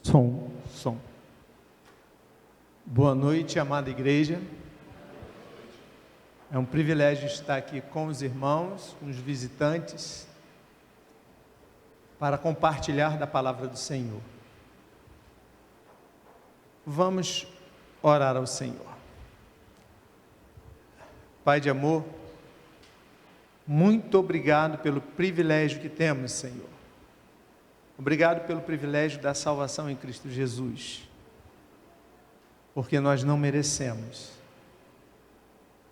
Som. Boa noite, amada igreja. É um privilégio estar aqui com os irmãos, com os visitantes, para compartilhar da palavra do Senhor. Vamos orar ao Senhor. Pai de amor, muito obrigado pelo privilégio que temos, Senhor. Obrigado pelo privilégio da salvação em Cristo Jesus, porque nós não merecemos,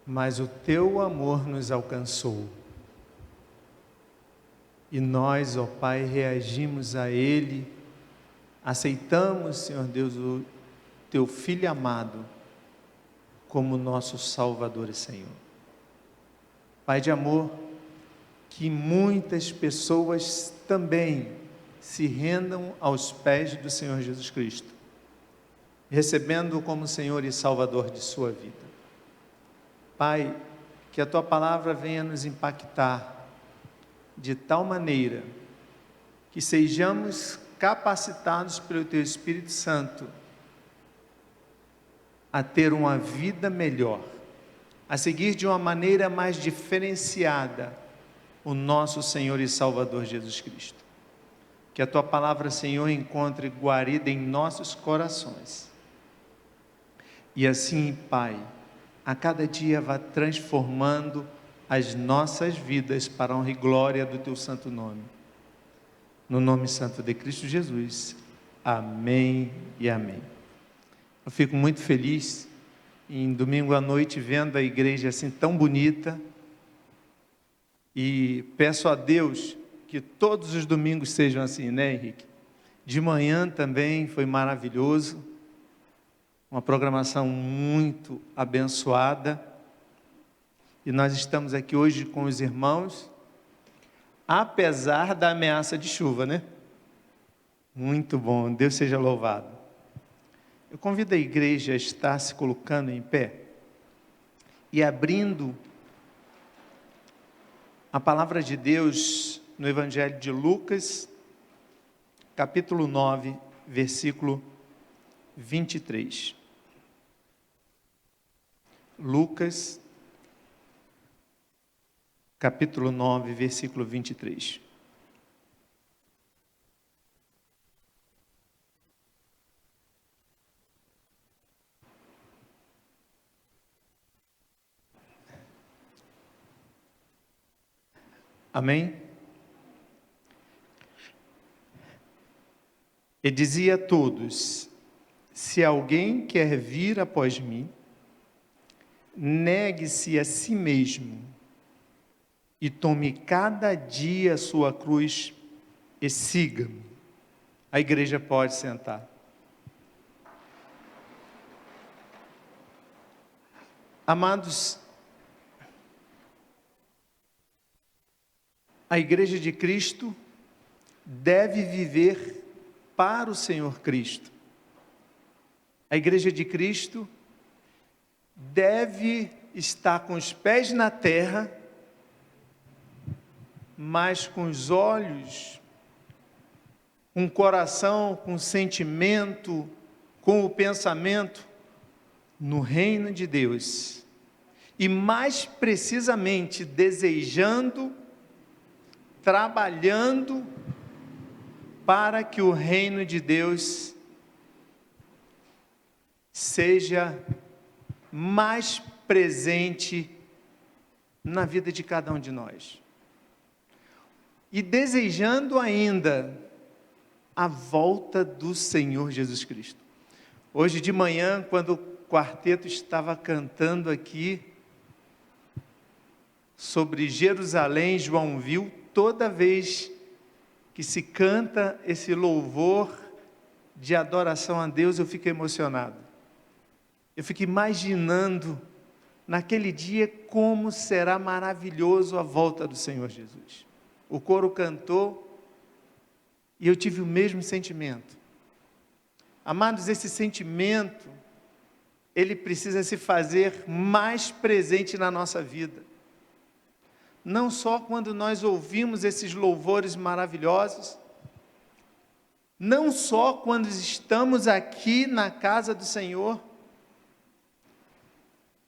mas o Teu amor nos alcançou, e nós, ó Pai, reagimos a Ele, aceitamos, Senhor Deus, o Teu Filho amado, como nosso Salvador e Senhor. Pai de amor, que muitas pessoas também se rendam aos pés do Senhor Jesus Cristo, recebendo-o como Senhor e Salvador de sua vida. Pai, que a Tua palavra venha nos impactar de tal maneira que sejamos capacitados pelo Teu Espírito Santo a ter uma vida melhor, a seguir de uma maneira mais diferenciada o nosso Senhor e Salvador Jesus Cristo. Que a Tua palavra, Senhor, encontre guarida em nossos corações. E assim, Pai, a cada dia vá transformando as nossas vidas para a honra e glória do Teu santo nome. No nome santo de Cristo Jesus. Amém e amém. Eu fico muito feliz em domingo à noite vendo a igreja assim tão bonita. E peço a Deus que todos os domingos sejam assim, né, Henrique? De manhã também foi maravilhoso, uma programação muito abençoada, e nós estamos aqui hoje com os irmãos, apesar da ameaça de chuva, né? Muito bom, Deus seja louvado. Eu convido a igreja a estar se colocando em pé, e abrindo a palavra de Deus no Evangelho de Lucas, capítulo 9, versículo 23. Lucas, capítulo 9, versículo 23. Amém? E dizia a todos: se alguém quer vir após mim, negue-se a si mesmo e tome cada dia a sua cruz e siga-me. A igreja pode sentar. Amados, a igreja de Cristo deve viver para o Senhor Cristo. A igreja de Cristo deve estar com os pés na terra, mas com os olhos, com o coração, com o sentimento, com o pensamento no reino de Deus. E mais precisamente desejando, trabalhando para que o reino de Deus seja mais presente na vida de cada um de nós. E desejando ainda a volta do Senhor Jesus Cristo. Hoje de manhã, quando o quarteto estava cantando aqui sobre Jerusalém, João viu, toda vez que se canta esse louvor de adoração a Deus, eu fico emocionado. Eu fico imaginando naquele dia como será maravilhoso a volta do Senhor Jesus. O coro cantou e eu tive o mesmo sentimento. Amados, esse sentimento, ele precisa se fazer mais presente na nossa vida. Não só quando nós ouvimos esses louvores maravilhosos, não só quando estamos aqui na casa do Senhor,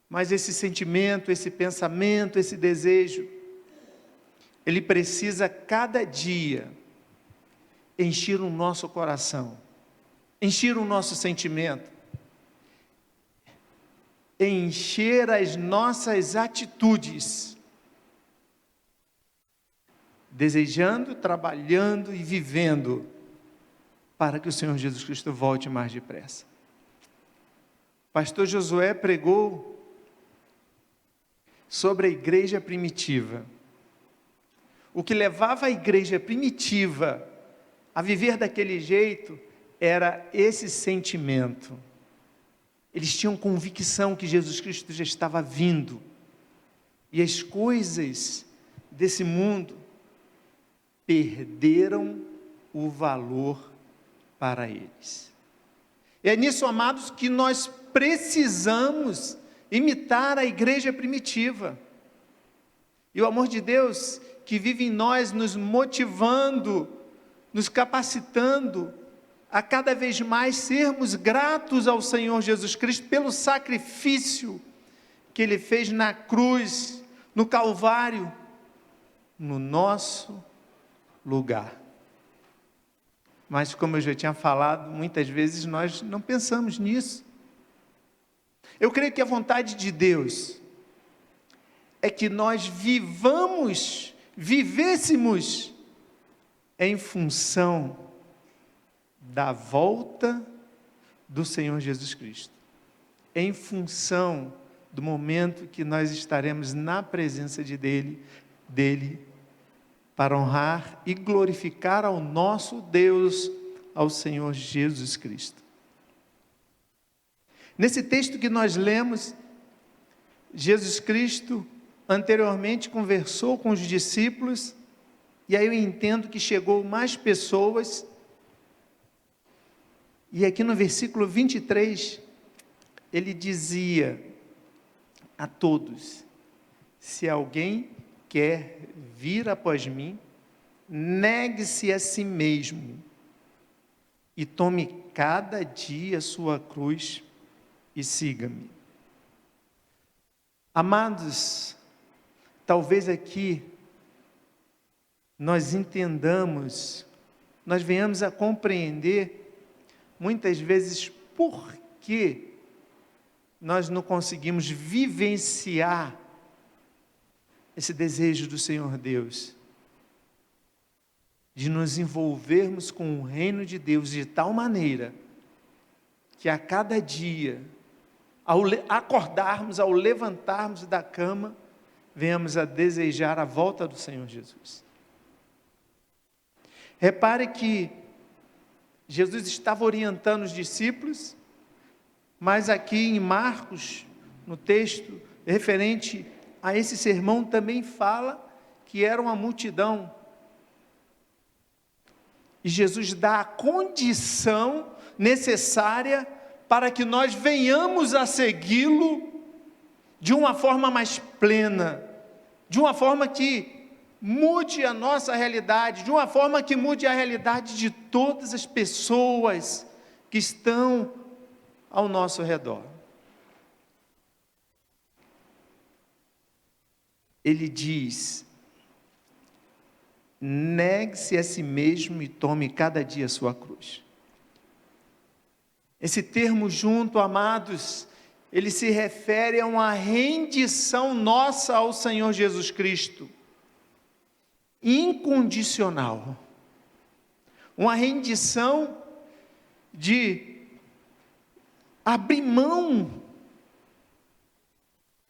mas esse sentimento, esse pensamento, esse desejo, ele precisa cada dia encher o nosso coração, encher o nosso sentimento, encher as nossas atitudes, desejando, trabalhando e vivendo para que o Senhor Jesus Cristo volte mais depressa. Pastor Josué pregou sobre a igreja primitiva. O que levava a igreja primitiva a viver daquele jeito era esse sentimento. Eles tinham convicção que Jesus Cristo já estava vindo, e as coisas desse mundo perderam o valor para eles. É nisso, amados, que nós precisamos imitar a igreja primitiva. E o amor de Deus que vive em nós, nos motivando, nos capacitando a cada vez mais sermos gratos ao Senhor Jesus Cristo pelo sacrifício que Ele fez na cruz, no Calvário, no nosso lugar. Mas, como eu já tinha falado, muitas vezes nós não pensamos nisso. Eu creio que a vontade de Deus é que nós vivêssemos em função da volta do Senhor Jesus Cristo, em função do momento que nós estaremos na presença dele, para honrar e glorificar ao nosso Deus, ao Senhor Jesus Cristo. Nesse texto que nós lemos, Jesus Cristo anteriormente conversou com os discípulos, e aí eu entendo que chegou mais pessoas, e aqui no versículo 23, ele dizia a todos: se alguém quer vir após mim, negue-se a si mesmo, e tome cada dia a sua cruz, e siga-me. Amados, talvez aqui nós entendamos, nós venhamos a compreender muitas vezes por que nós não conseguimos vivenciar esse desejo do Senhor Deus, de nos envolvermos com o reino de Deus de tal maneira, que a cada dia, ao acordarmos, ao levantarmos da cama, venhamos a desejar a volta do Senhor Jesus. Repare que Jesus estava orientando os discípulos, mas aqui em Marcos, no texto referente a esse sermão, também fala que era uma multidão. E Jesus dá a condição necessária para que nós venhamos a segui-lo de uma forma mais plena, de uma forma que mude a nossa realidade, de uma forma que mude a realidade de todas as pessoas que estão ao nosso redor. Ele diz: negue-se a si mesmo e tome cada dia a sua cruz. Esse termo junto, amados, ele se refere a uma rendição nossa ao Senhor Jesus Cristo, incondicional, uma rendição de abrir mão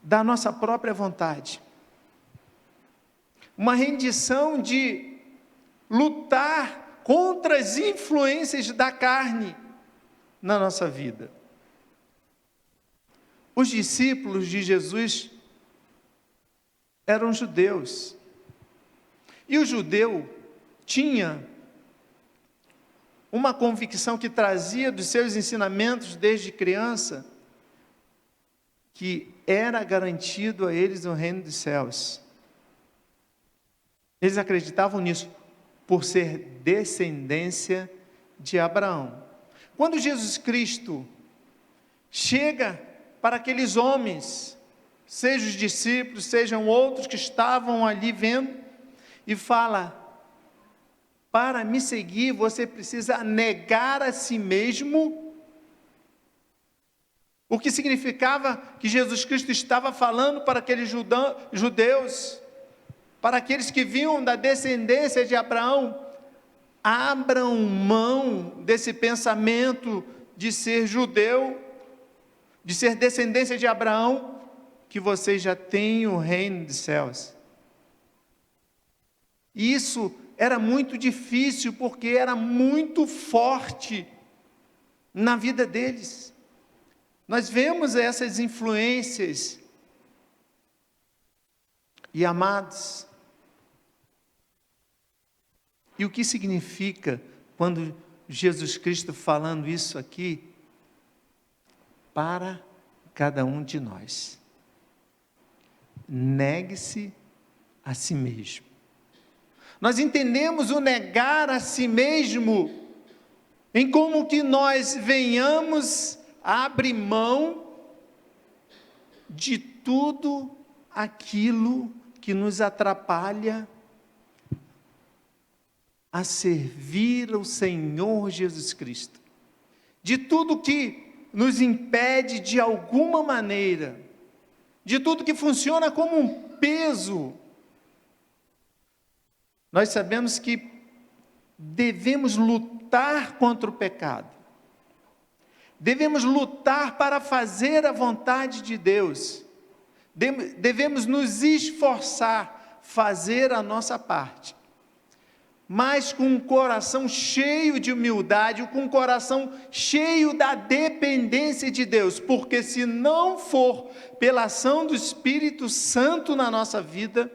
da nossa própria vontade, uma rendição de lutar contra as influências da carne na nossa vida. Os discípulos de Jesus eram judeus, e o judeu tinha uma convicção que trazia dos seus ensinamentos desde criança, que era garantido a eles o reino dos céus. Eles acreditavam nisso, por ser descendência de Abraão. Quando Jesus Cristo chega para aqueles homens, sejam os discípulos, sejam outros que estavam ali vendo, e fala: para me seguir, você precisa negar a si mesmo. O que significava que Jesus Cristo estava falando para aqueles judeus, para aqueles que vinham da descendência de Abraão: abram mão desse pensamento de ser judeu, de ser descendência de Abraão, que vocês já têm o reino dos céus. E isso era muito difícil, porque era muito forte na vida deles. Nós vemos essas influências. E amados, e o que significa quando Jesus Cristo falando isso aqui para cada um de nós? Negue-se a si mesmo. Nós entendemos o negar a si mesmo em como que nós venhamos a abrir mão de tudo aquilo que nos atrapalha a servir ao Senhor Jesus Cristo, de tudo que nos impede de alguma maneira, de tudo que funciona como um peso. Nós sabemos que devemos lutar contra o pecado, devemos lutar para fazer a vontade de Deus, devemos nos esforçar, fazer a nossa parte, mas com um coração cheio de humildade, com um coração cheio da dependência de Deus, porque se não for pela ação do Espírito Santo na nossa vida,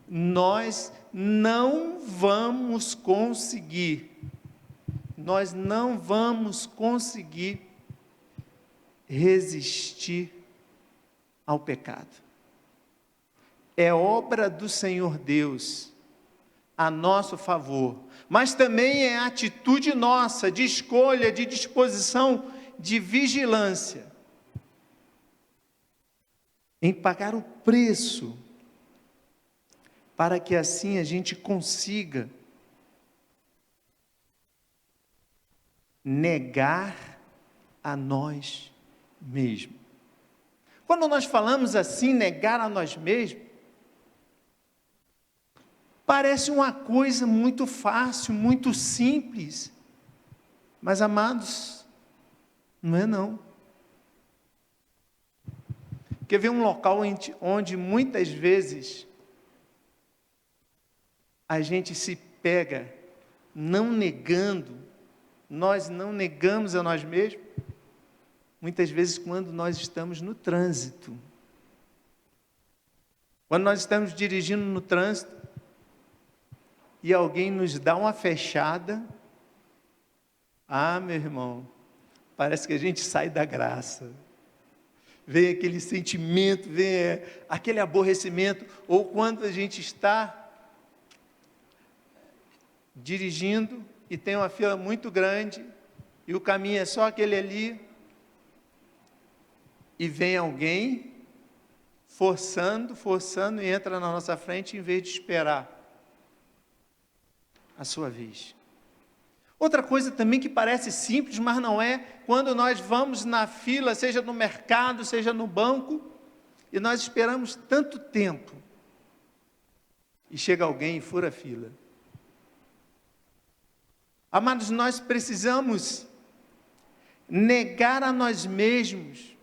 nós não vamos conseguir resistir ao pecado. É obra do Senhor Deus a nosso favor, mas também é atitude nossa, de escolha, de disposição, de vigilância, em pagar o preço, para que assim a gente consiga negar a nós mesmos. Quando nós falamos assim, negar a nós mesmos, parece uma coisa muito fácil, muito simples, mas amados, não é não. Quer ver um local onde muitas vezes a gente se pega não negando, nós não negamos a nós mesmos? Muitas vezes quando nós estamos no trânsito. Quando nós estamos dirigindo no trânsito e alguém nos dá uma fechada, meu irmão, parece que a gente sai da graça. Vem aquele sentimento, vem aquele aborrecimento, ou quando a gente está dirigindo e tem uma fila muito grande e o caminho é só aquele ali, e vem alguém forçando e entra na nossa frente em vez de esperar a sua vez. Outra coisa também que parece simples, mas não é, quando nós vamos na fila, seja no mercado, seja no banco, e nós esperamos tanto tempo, e chega alguém e fura a fila. Amados, nós precisamos negar a nós mesmos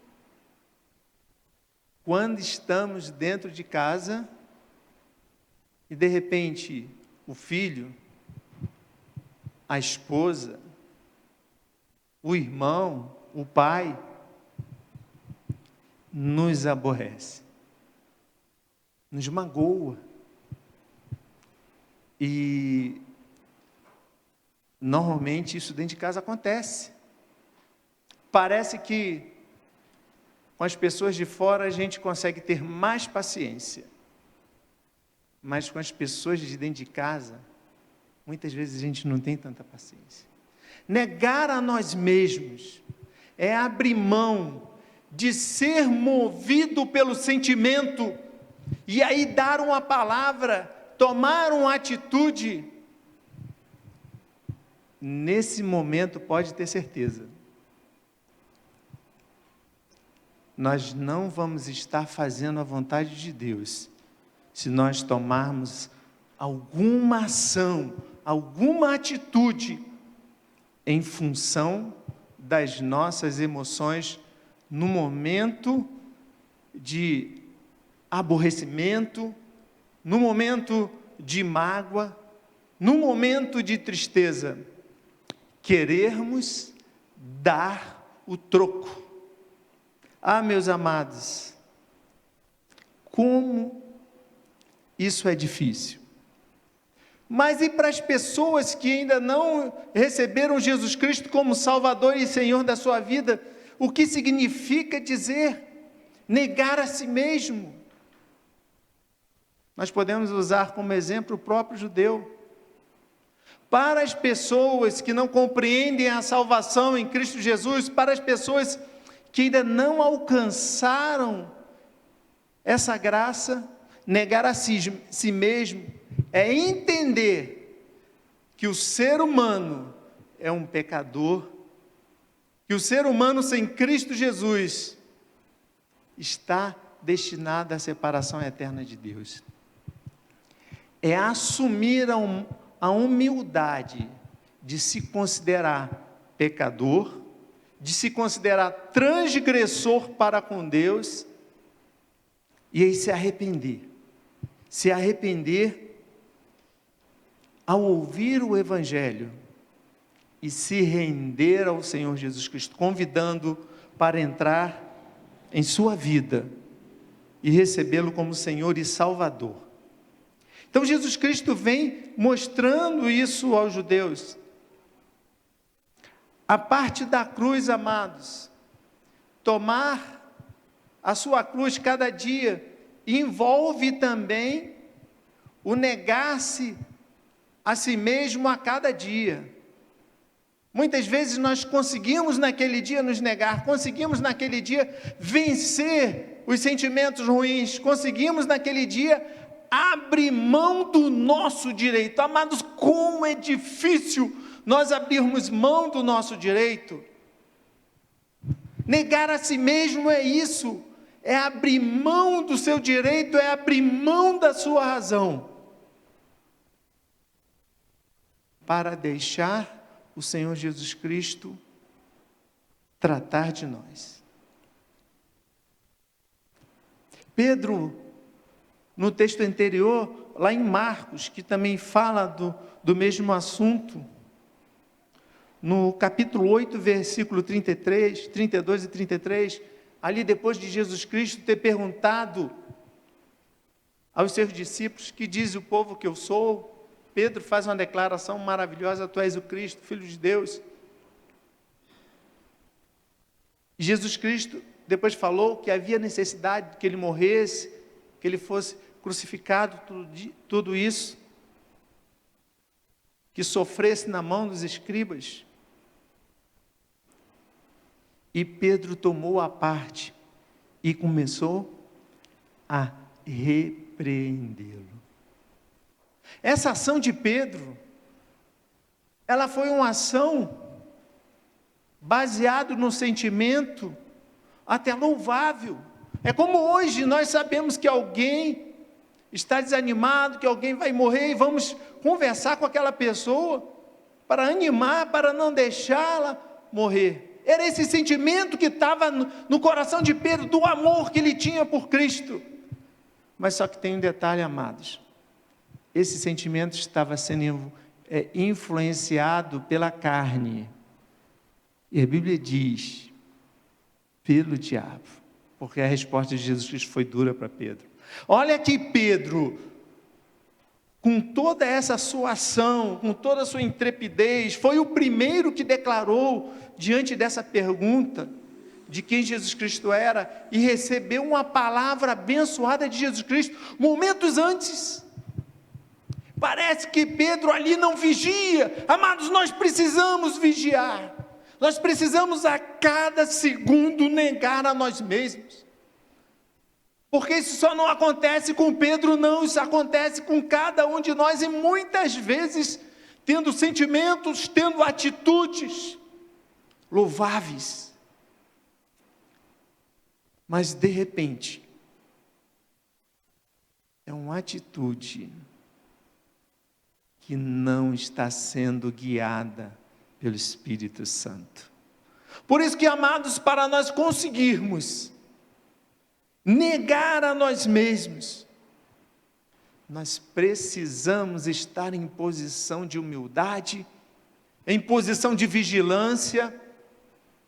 quando estamos dentro de casa e de repente o filho, a esposa, o irmão, o pai nos aborrece, nos magoa. E normalmente isso dentro de casa acontece. Parece que com as pessoas de fora a gente consegue ter mais paciência, mas com as pessoas de dentro de casa, muitas vezes a gente não tem tanta paciência. Negar a nós mesmos é abrir mão de ser movido pelo sentimento e aí dar uma palavra, tomar uma atitude. Nesse momento, pode ter certeza, nós não vamos estar fazendo a vontade de Deus, se nós tomarmos alguma ação, alguma atitude, em função das nossas emoções, no momento de aborrecimento, no momento de mágoa, no momento de tristeza, querermos dar o troco. Ah, meus amados, como isso é difícil. Mas e para as pessoas que ainda não receberam Jesus Cristo como Salvador e Senhor da sua vida, o que significa dizer negar a si mesmo? Nós podemos usar como exemplo o próprio judeu. Para as pessoas que não compreendem a salvação em Cristo Jesus, para as pessoas que ainda não alcançaram essa graça, negar a si mesmo é entender que o ser humano é um pecador, que o ser humano sem Cristo Jesus está destinado à separação eterna de Deus. É assumir a humildade de se considerar pecador, de se considerar transgressor para com Deus, e aí se arrepender ao ouvir o Evangelho e se render ao Senhor Jesus Cristo, convidando para entrar em sua vida e recebê-lo como Senhor e Salvador. Então Jesus Cristo vem mostrando isso aos judeus. A parte da cruz, amados, tomar a sua cruz cada dia, envolve também o negar-se a si mesmo a cada dia. Muitas vezes nós conseguimos naquele dia nos negar, conseguimos naquele dia vencer os sentimentos ruins, conseguimos naquele dia abrir mão do nosso direito. Amados, como é difícil nós abrirmos mão do nosso direito. Negar a si mesmo é isso, é abrir mão do seu direito, é abrir mão da sua razão, para deixar o Senhor Jesus Cristo tratar de nós. Pedro, no texto anterior, lá em Marcos, que também fala do mesmo assunto, no capítulo 8, versículo 33, 32 e 33, ali depois de Jesus Cristo ter perguntado aos seus discípulos, que diz o povo que eu sou? Pedro faz uma declaração maravilhosa: tu és o Cristo, Filho de Deus. E Jesus Cristo depois falou que havia necessidade de que ele morresse, que ele fosse crucificado, tudo isso, que sofresse na mão dos escribas. E Pedro tomou a parte e começou a repreendê-lo. Essa ação de Pedro, ela foi uma ação baseada no sentimento até louvável. É como hoje nós sabemos que alguém está desanimado, que alguém vai morrer, e vamos conversar com aquela pessoa para animar, para não deixá-la morrer. Era esse sentimento que estava no coração de Pedro, do amor que ele tinha por Cristo. Mas só que tem um detalhe, amados: esse sentimento estava sendo influenciado pela carne, e a Bíblia diz, pelo diabo, porque a resposta de Jesus Cristo foi dura para Pedro. Olha que Pedro, com toda essa sua ação, com toda a sua intrepidez, foi o primeiro que declarou, diante dessa pergunta, de quem Jesus Cristo era, e recebeu uma palavra abençoada de Jesus Cristo, momentos antes. Parece que Pedro ali não vigia. Amados, nós precisamos vigiar. Nós precisamos a cada segundo negar a nós mesmos. Porque isso só não acontece com Pedro, não. Isso acontece com cada um de nós e muitas vezes tendo sentimentos, tendo atitudes louváveis. Mas de repente, é uma atitude que não está sendo guiada pelo Espírito Santo. Por isso que, amados, para nós conseguirmos negar a nós mesmos, nós precisamos estar em posição de humildade, em posição de vigilância,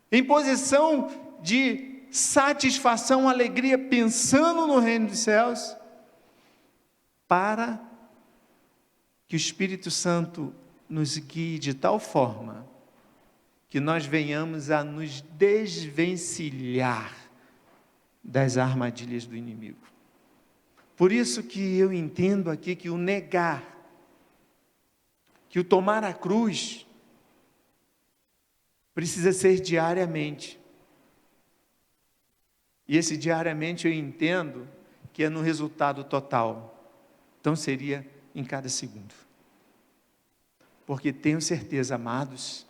em posição de satisfação, alegria, pensando no reino dos céus, para que o Espírito Santo nos guie de tal forma que nós venhamos a nos desvencilhar das armadilhas do inimigo. Por isso que eu entendo aqui que o negar, que o tomar a cruz, precisa ser diariamente. E esse diariamente eu entendo que é no resultado total. Então seria em cada segundo. Porque tenho certeza, amados,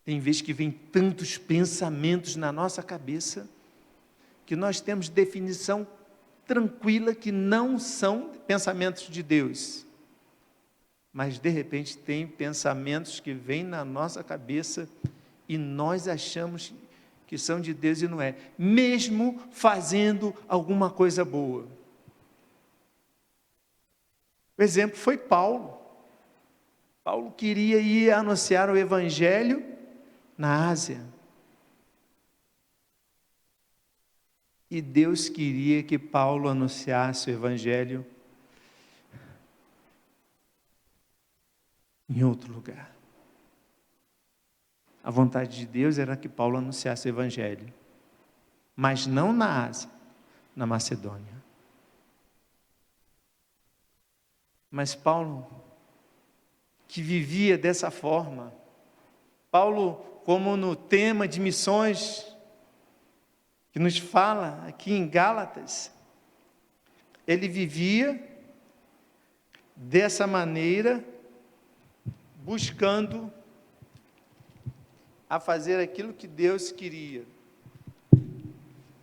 tem vezes que vem tantos pensamentos na nossa cabeça, que nós temos definição tranquila que não são pensamentos de Deus. Mas de repente tem pensamentos que vêm na nossa cabeça e nós achamos que são de Deus e não é, mesmo fazendo alguma coisa boa. O exemplo foi Paulo. Paulo queria ir anunciar o Evangelho na Ásia. E Deus queria que Paulo anunciasse o Evangelho em outro lugar. A vontade de Deus era que Paulo anunciasse o Evangelho, mas não na Ásia, na Macedônia. Mas Paulo, que vivia dessa forma, Paulo, como no tema de missões, que nos fala aqui em Gálatas, ele vivia dessa maneira, buscando a fazer aquilo que Deus queria.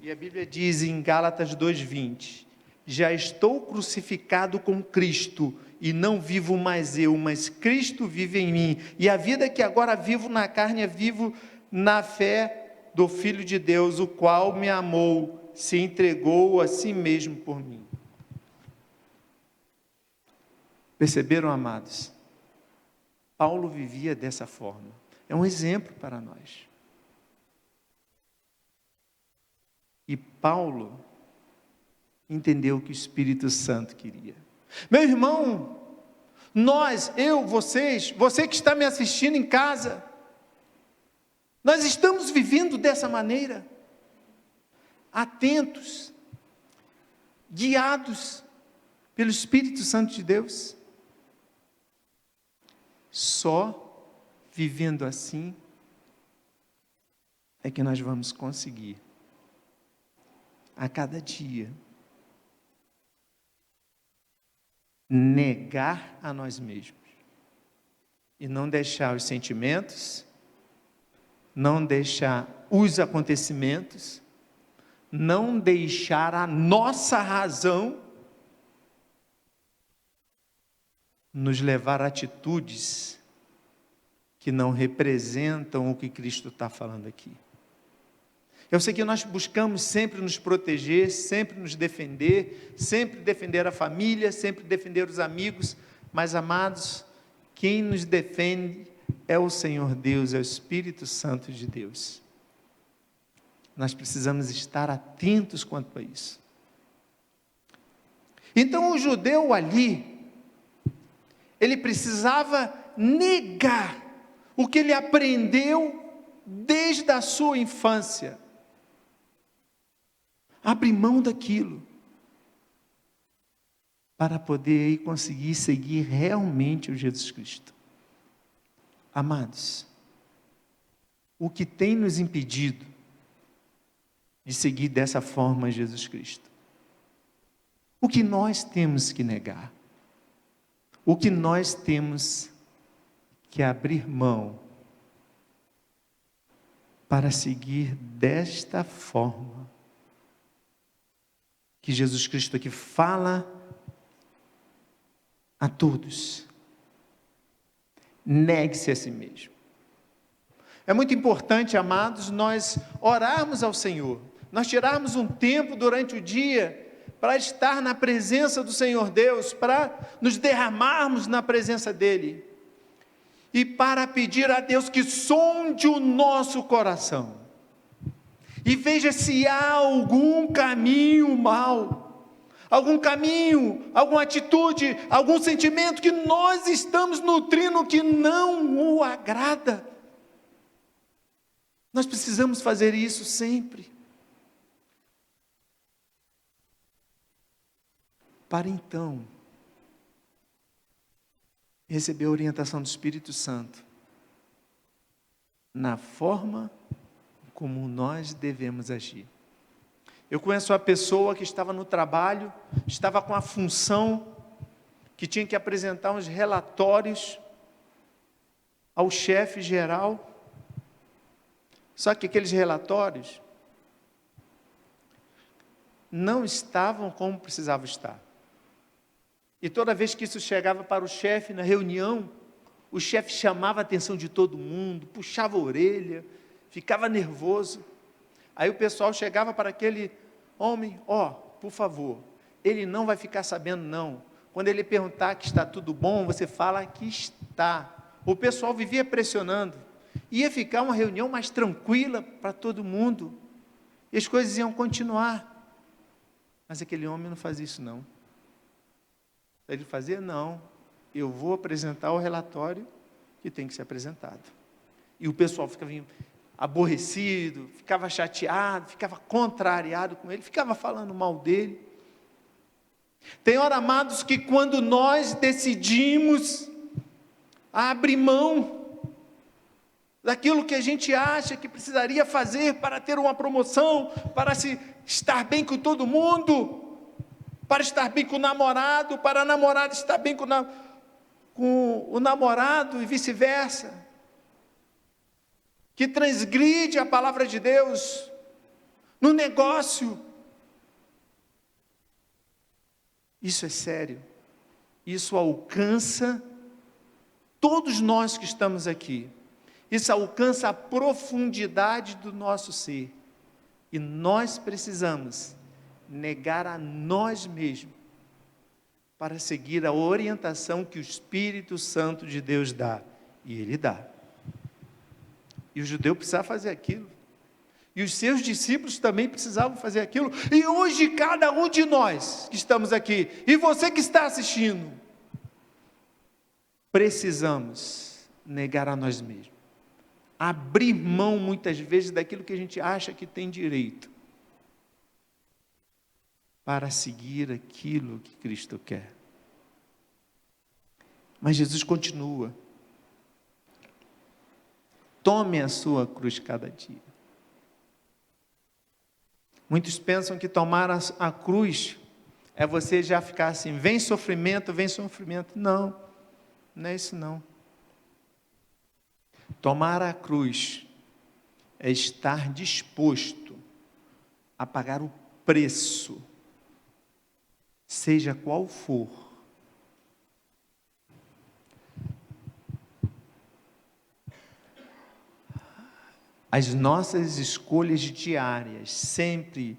E a Bíblia diz em Gálatas 2:20, já estou crucificado com Cristo, e não vivo mais eu, mas Cristo vive em mim, e a vida que agora vivo na carne, é vivo na fé do Filho de Deus, o qual me amou, se entregou a si mesmo por mim. Perceberam, amados? Paulo vivia dessa forma. É um exemplo para nós. E Paulo entendeu o que o Espírito Santo queria. Meu irmão, nós, eu, vocês, você que está me assistindo em casa, nós estamos vivendo dessa maneira, atentos, guiados pelo Espírito Santo de Deus. Só vivendo assim é que nós vamos conseguir, a cada dia, negar a nós mesmos e não deixar os sentimentos, não deixar os acontecimentos, não deixar a nossa razão nos levar a atitudes que não representam o que Cristo está falando aqui. Eu sei que nós buscamos sempre nos proteger, sempre nos defender, sempre defender a família, sempre defender os amigos, mas, amados, quem nos defende é o Senhor Deus, é o Espírito Santo de Deus. Nós precisamos estar atentos quanto a isso. Então o judeu ali, ele precisava negar o que ele aprendeu desde a sua infância. Abre mão daquilo. para poder aí conseguir seguir realmente o Jesus Cristo. Amados, o que tem nos impedido de seguir dessa forma Jesus Cristo? O que nós temos que negar? O que nós temos que abrir mão para seguir desta forma que Jesus Cristo aqui fala a todos? Negue-se a si mesmo. É muito importante, amados, nós orarmos ao Senhor, nós tirarmos um tempo durante o dia para estar na presença do Senhor Deus, para nos derramarmos na presença dEle, e para pedir a Deus que sonde o nosso coração, e veja se há algum caminho mau, algum caminho, alguma atitude, algum sentimento que nós estamos nutrindo que não o agrada. Nós precisamos fazer isso sempre, para então receber a orientação do Espírito Santo na forma como nós devemos agir. Eu conheço uma pessoa que estava no trabalho, estava com a função que tinha que apresentar uns relatórios ao chefe geral. Só que aqueles relatórios não estavam como precisavam estar. E toda vez que isso chegava para o chefe na reunião, o chefe chamava a atenção de todo mundo, puxava a orelha, ficava nervoso. Aí o pessoal chegava para aquele homem: por favor, ele não vai ficar sabendo não. Quando ele perguntar que está tudo bom, você fala que está. O pessoal vivia pressionando. Ia ficar uma reunião mais tranquila para todo mundo, e as coisas iam continuar. Mas aquele homem não fazia isso não. Ele fazia: não, eu vou apresentar o relatório que tem que ser apresentado. E o pessoal ficava aborrecido, ficava chateado, ficava contrariado com ele, ficava falando mal dele. Tem hora, amados, que quando nós decidimos abrir mão daquilo que a gente acha que precisaria fazer para ter uma promoção, para se estar bem com todo mundo, para estar bem com o namorado, para a namorada estar bem com o namorado e vice-versa, que transgride a palavra de Deus no negócio. Isso é sério. Isso alcança todos nós que estamos aqui. Isso alcança a profundidade do nosso ser. E nós precisamos negar a nós mesmos para seguir a orientação que o Espírito Santo de Deus dá. E Ele dá. E o judeu precisava fazer aquilo. E os seus discípulos também precisavam fazer aquilo. E hoje cada um de nós que estamos aqui, e você que está assistindo, precisamos negar a nós mesmos. Abrir mão muitas vezes daquilo que a gente acha que tem direito, para seguir aquilo que Cristo quer. Mas Jesus continua: tome a sua cruz cada dia. Muitos pensam que tomar a cruz é você já ficar assim: vem sofrimento, vem sofrimento. Não, não é isso não. Tomar a cruz é estar disposto a pagar o preço, seja qual for. As nossas escolhas diárias, sempre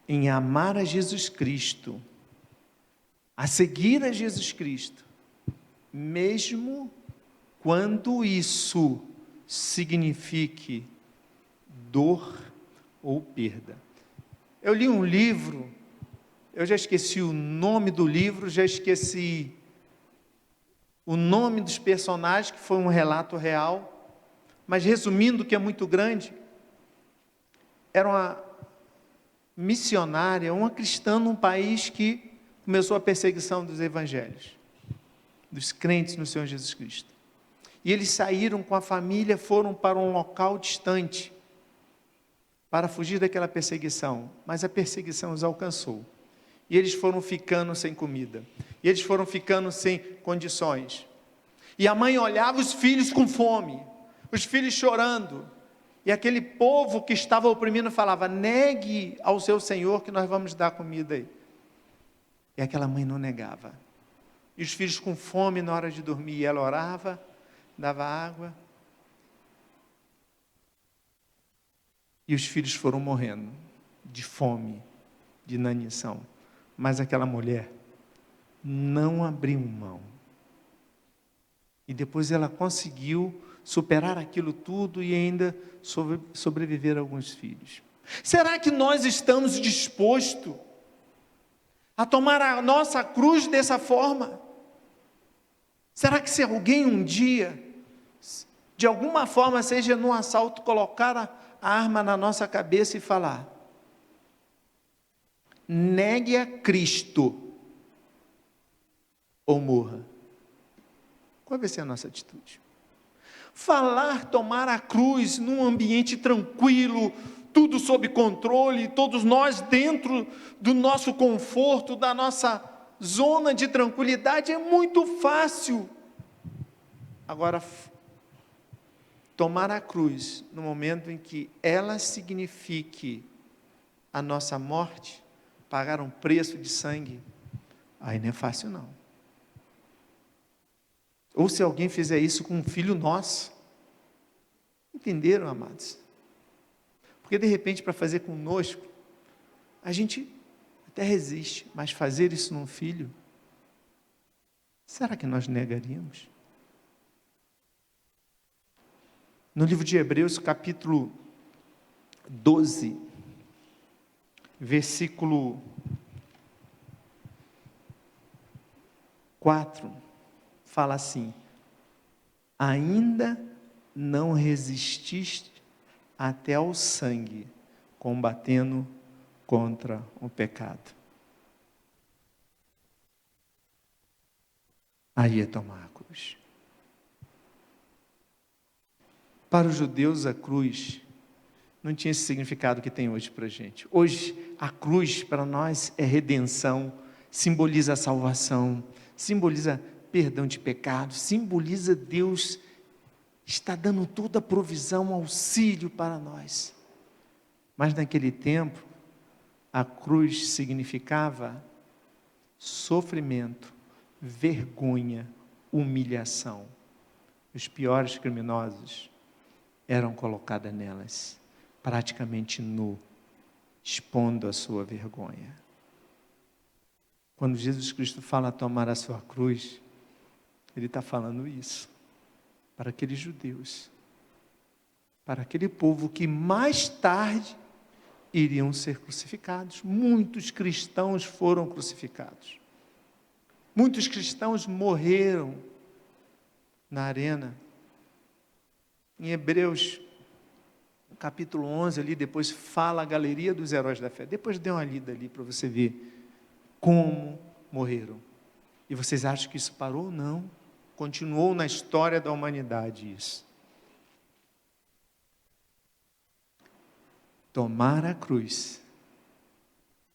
em amar a Jesus Cristo, a seguir a Jesus Cristo, mesmo quando isso signifique dor ou perda. Eu li um livro, eu já esqueci o nome do livro, já esqueci o nome dos personagens, que foi um relato real, mas resumindo, que é muito grande, era uma missionária, uma cristã num país que começou a perseguição dos evangelhos, dos crentes no Senhor Jesus Cristo. E eles saíram com a família, foram para um local distante, para fugir daquela perseguição, mas a perseguição os alcançou. E eles foram ficando sem comida, e eles foram ficando sem condições. E a mãe olhava os filhos com fome, os filhos chorando, e aquele povo que estava oprimindo falava: negue ao seu Senhor que nós vamos dar comida aí. E aquela mãe não negava. E os filhos com fome na hora de dormir, ela orava, dava água. E os filhos foram morrendo de fome, de inanição. Mas aquela mulher não abriu mão. E depois ela conseguiu superar aquilo tudo e ainda sobreviver a alguns filhos. Será que nós estamos dispostos a tomar a nossa cruz dessa forma? Será que se alguém um dia, de alguma forma, seja num assalto, colocar a arma na nossa cabeça e falar: negue a Cristo ou morra? Qual vai ser a nossa atitude? Falar, tomar a cruz num ambiente tranquilo, tudo sob controle, todos nós dentro do nosso conforto, da nossa zona de tranquilidade, é muito fácil. Agora, tomar a cruz no momento em que ela signifique a nossa morte, pagar um preço de sangue, aí não é fácil não. Ou se alguém fizer isso com um filho nosso, entenderam, amados? Porque de repente, para fazer conosco, a gente até resiste, mas fazer isso num filho, será que nós negaríamos? No livro de Hebreus, capítulo 12, versículo 4, fala assim: ainda não resististe até ao sangue, combatendo contra o pecado. Aí é tomar a cruz. Para os judeus, a cruz não tinha esse significado que tem hoje para a gente. Hoje, a cruz para nós é redenção, simboliza a salvação, simboliza perdão de pecados, simboliza Deus está dando toda a provisão, auxílio para nós. Mas naquele tempo, a cruz significava sofrimento, vergonha, humilhação. Os piores criminosos eram colocados nelas, praticamente nu, expondo a sua vergonha. Quando Jesus Cristo fala tomar a sua cruz, Ele está falando isso para aqueles judeus, para aquele povo que mais tarde iriam ser crucificados. Muitos cristãos foram crucificados. Muitos cristãos morreram na arena. Em Hebreus, capítulo 11, ali depois fala a galeria dos heróis da fé. Depois dê uma lida ali para você ver como morreram. E vocês acham que isso parou? Não. Continuou na história da humanidade isso. Tomar a cruz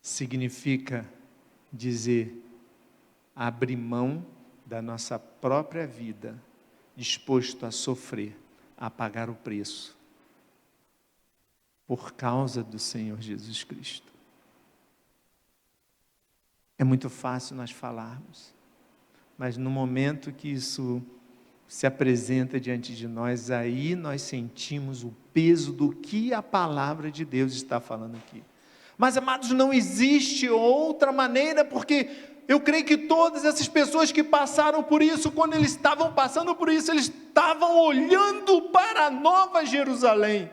significa dizer, abrir mão da nossa própria vida, disposto a sofrer, a pagar o preço, por causa do Senhor Jesus Cristo. É muito fácil nós falarmos, mas no momento que isso se apresenta diante de nós, aí nós sentimos o peso do que a palavra de Deus está falando aqui. Mas, amados, não existe outra maneira, porque eu creio que todas essas pessoas que passaram por isso, quando eles estavam passando por isso, eles estavam olhando para a Nova Jerusalém.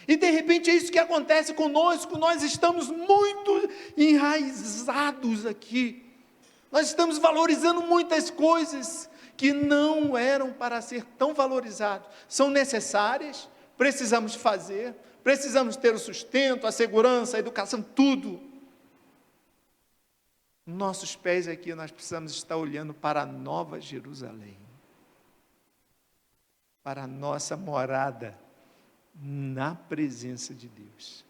E de repente é isso que acontece conosco, nós estamos muito enraizados aqui. Nós estamos valorizando muitas coisas que não eram para ser tão valorizadas. São necessárias, precisamos fazer, precisamos ter o sustento, a segurança, a educação, tudo. Nossos pés aqui, nós precisamos estar olhando para a Nova Jerusalém, para a nossa morada na presença de Deus,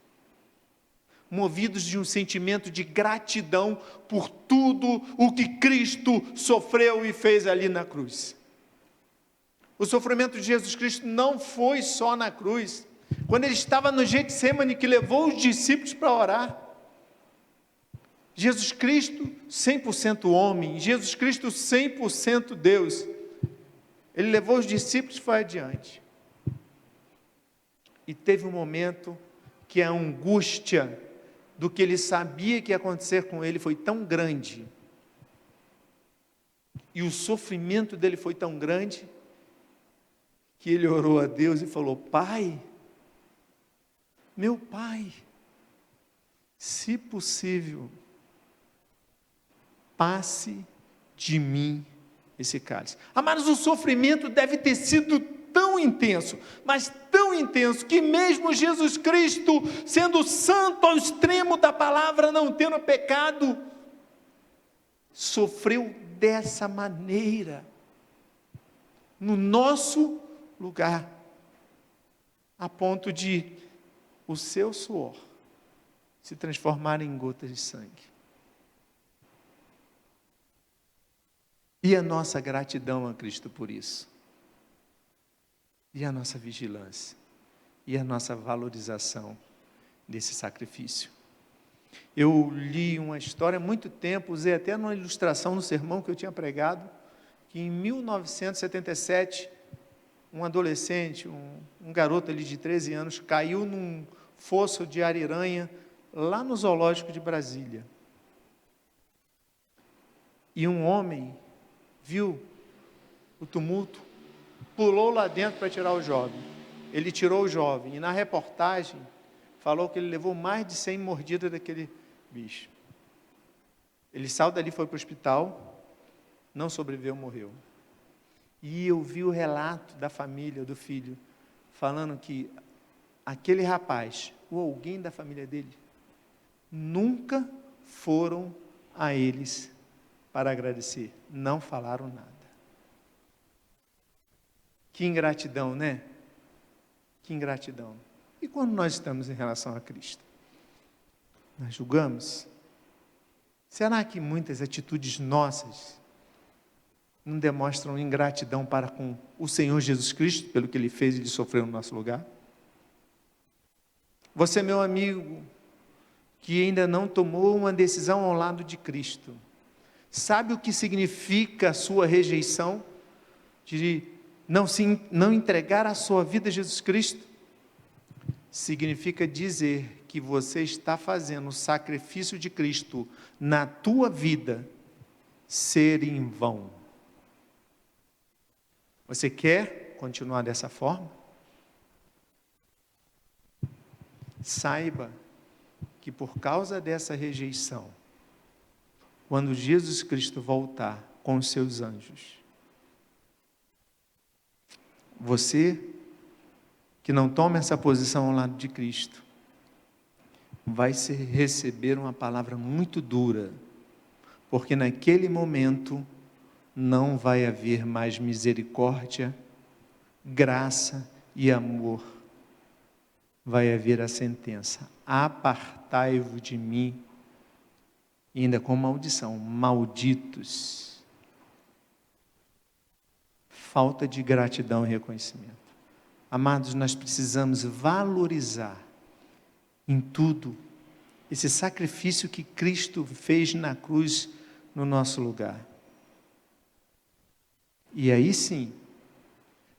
movidos de um sentimento de gratidão por tudo o que Cristo sofreu e fez ali na cruz. O sofrimento de Jesus Cristo não foi só na cruz, quando ele estava no Getsêmani, que levou os discípulos para orar. Jesus Cristo 100% homem, Jesus Cristo 100% Deus, ele levou os discípulos e foi adiante. E teve um momento que a angústia do que ele sabia que ia acontecer com ele foi tão grande, e o sofrimento dele foi tão grande, que ele orou a Deus e falou: Pai, meu Pai, se possível, passe de mim esse cálice. Amados, o sofrimento deve ter sido tão intenso, mas tão intenso, que mesmo Jesus Cristo, sendo santo ao extremo da palavra, não tendo pecado, sofreu dessa maneira, no nosso lugar, a ponto de o seu suor se transformar em gotas de sangue. E a nossa gratidão a Cristo por isso, e a nossa vigilância, e a nossa valorização desse sacrifício. Eu li uma história há muito tempo, usei até numa ilustração no sermão que eu tinha pregado, que em 1977, um adolescente, um garoto ali de 13 anos, caiu num fosso de ariranha, lá no zoológico de Brasília. E um homem viu o tumulto, pulou lá dentro para tirar o jovem. Ele tirou o jovem, e na reportagem, falou que ele levou mais de 100 mordidas daquele bicho. Ele saiu dali, foi para o hospital, não sobreviveu, morreu. E eu vi o relato da família, do filho, falando que aquele rapaz, ou alguém da família dele, nunca foram a eles para agradecer, não falaram nada. Que ingratidão, né? Que ingratidão. E quando nós estamos em relação a Cristo? Nós julgamos? Será que muitas atitudes nossas não demonstram ingratidão para com o Senhor Jesus Cristo, pelo que Ele fez e Ele sofreu no nosso lugar? Você, meu amigo, que ainda não tomou uma decisão ao lado de Cristo, sabe o que significa a sua rejeição, de não entregar a sua vida a Jesus Cristo? Significa dizer que você está fazendo o sacrifício de Cristo na tua vida ser em vão. Você quer continuar dessa forma? Saiba que por causa dessa rejeição, quando Jesus Cristo voltar com os seus anjos, você que não toma essa posição ao lado de Cristo, vai receber uma palavra muito dura, porque naquele momento não vai haver mais misericórdia, graça e amor. Vai haver a sentença: apartai-vos de mim, e ainda com maldição, malditos. Falta de gratidão e reconhecimento. Amados, nós precisamos valorizar em tudo esse sacrifício que Cristo fez na cruz no nosso lugar. E aí sim,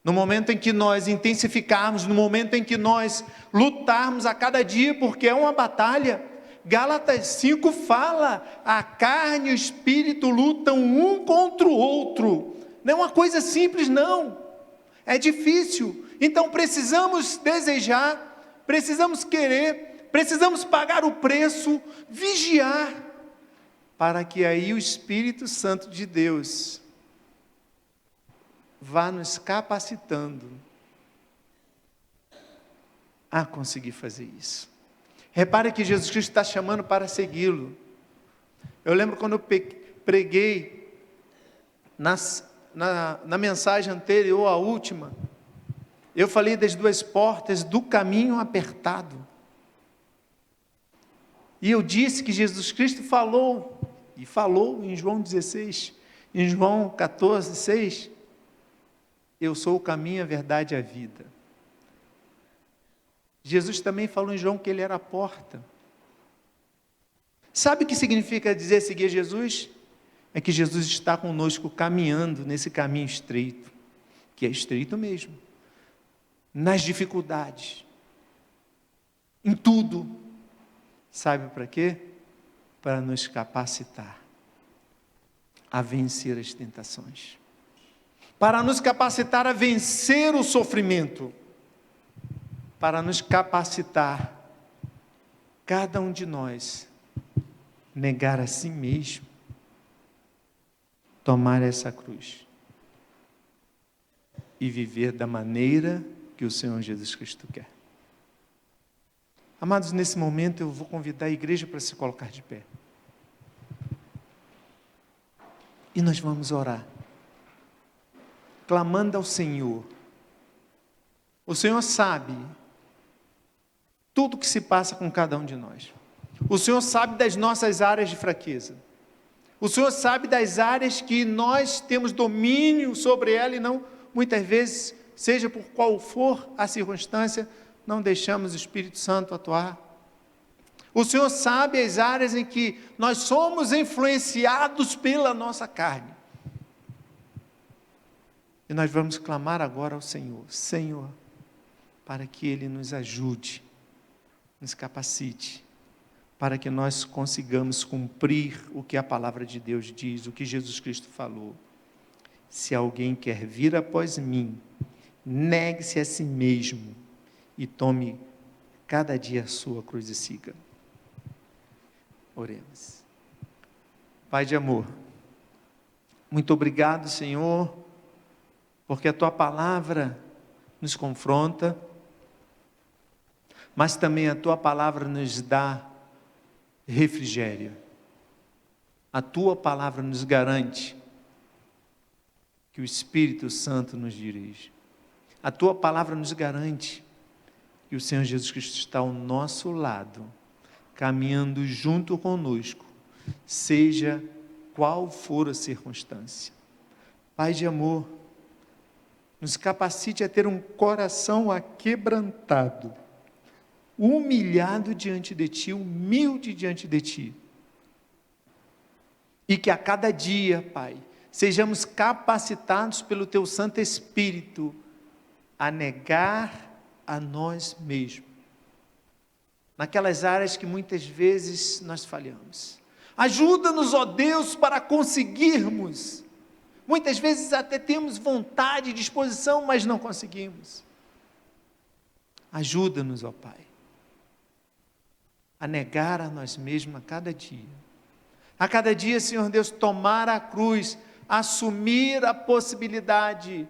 no momento em que nós intensificarmos, no momento em que nós lutarmos a cada dia, porque é uma batalha, Gálatas 5 fala, a carne e o espírito lutam um contra o outro, não é uma coisa simples não, é difícil, então precisamos desejar, precisamos querer, precisamos pagar o preço, vigiar, para que aí o Espírito Santo de Deus vá nos capacitando a conseguir fazer isso. Repare que Jesus Cristo está chamando para segui-lo. Eu lembro quando eu preguei na mensagem anterior, a última, eu falei das duas portas do caminho apertado. E eu disse que Jesus Cristo falou em João 16, em João 14, 6, eu sou o caminho, a verdade e a vida. Jesus também falou em João que ele era a porta. Sabe o que significa dizer seguir Jesus? É que Jesus está conosco caminhando nesse caminho estreito, que é estreito mesmo, nas dificuldades, em tudo. Sabe para quê? Para nos capacitar a vencer as tentações, para nos capacitar a vencer o sofrimento, para nos capacitar, cada um de nós, negar a si mesmo, tomar essa cruz e viver da maneira que o Senhor Jesus Cristo quer. Amados, nesse momento eu vou convidar a igreja para se colocar de pé. E nós vamos orar, clamando ao Senhor. O Senhor sabe tudo o que se passa com cada um de nós. O Senhor sabe das nossas áreas de fraqueza. O Senhor sabe das áreas que nós temos domínio sobre ela e não, muitas vezes, seja por qual for a circunstância, não deixamos o Espírito Santo atuar. O Senhor sabe as áreas em que nós somos influenciados pela nossa carne. E nós vamos clamar agora ao Senhor, Senhor, para que Ele nos ajude, nos capacite, para que nós consigamos cumprir o que a palavra de Deus diz, o que Jesus Cristo falou. Se alguém quer vir após mim, negue-se a si mesmo e tome cada dia a sua cruz e siga. Oremos. Pai de amor, muito obrigado, Senhor, porque a Tua palavra nos confronta, mas também a Tua palavra nos dá refrigério. A Tua palavra nos garante que o Espírito Santo nos dirige. A Tua palavra nos garante que o Senhor Jesus Cristo está ao nosso lado, caminhando junto conosco, seja qual for a circunstância. Pai de amor, nos capacite a ter um coração aquebrantado, humilhado diante de Ti, humilde diante de Ti. E que a cada dia, Pai, sejamos capacitados pelo Teu Santo Espírito a negar a nós mesmos, naquelas áreas que muitas vezes nós falhamos. Ajuda-nos, ó Deus, para conseguirmos. Muitas vezes até temos vontade e disposição, mas não conseguimos. Ajuda-nos, ó Pai, a negar a nós mesmos a cada dia. A cada dia, Senhor Deus, tomar a cruz, assumir a possibilidade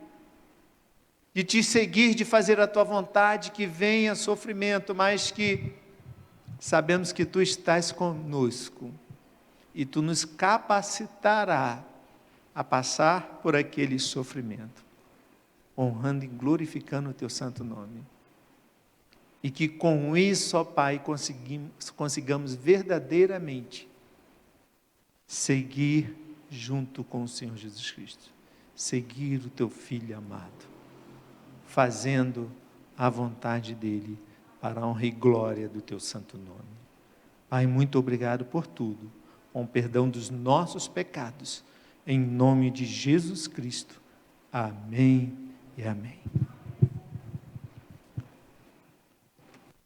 de Te seguir, de fazer a Tua vontade, que venha sofrimento, mas que sabemos que Tu estás conosco e Tu nos capacitará a passar por aquele sofrimento, honrando e glorificando o Teu santo nome. E que com isso, ó Pai, consigamos verdadeiramente seguir junto com o Senhor Jesus Cristo, seguir o Teu Filho amado, fazendo a vontade dEle, para a honra e glória do Teu santo nome. Pai, muito obrigado por tudo, com o perdão dos nossos pecados, em nome de Jesus Cristo. Amém e amém.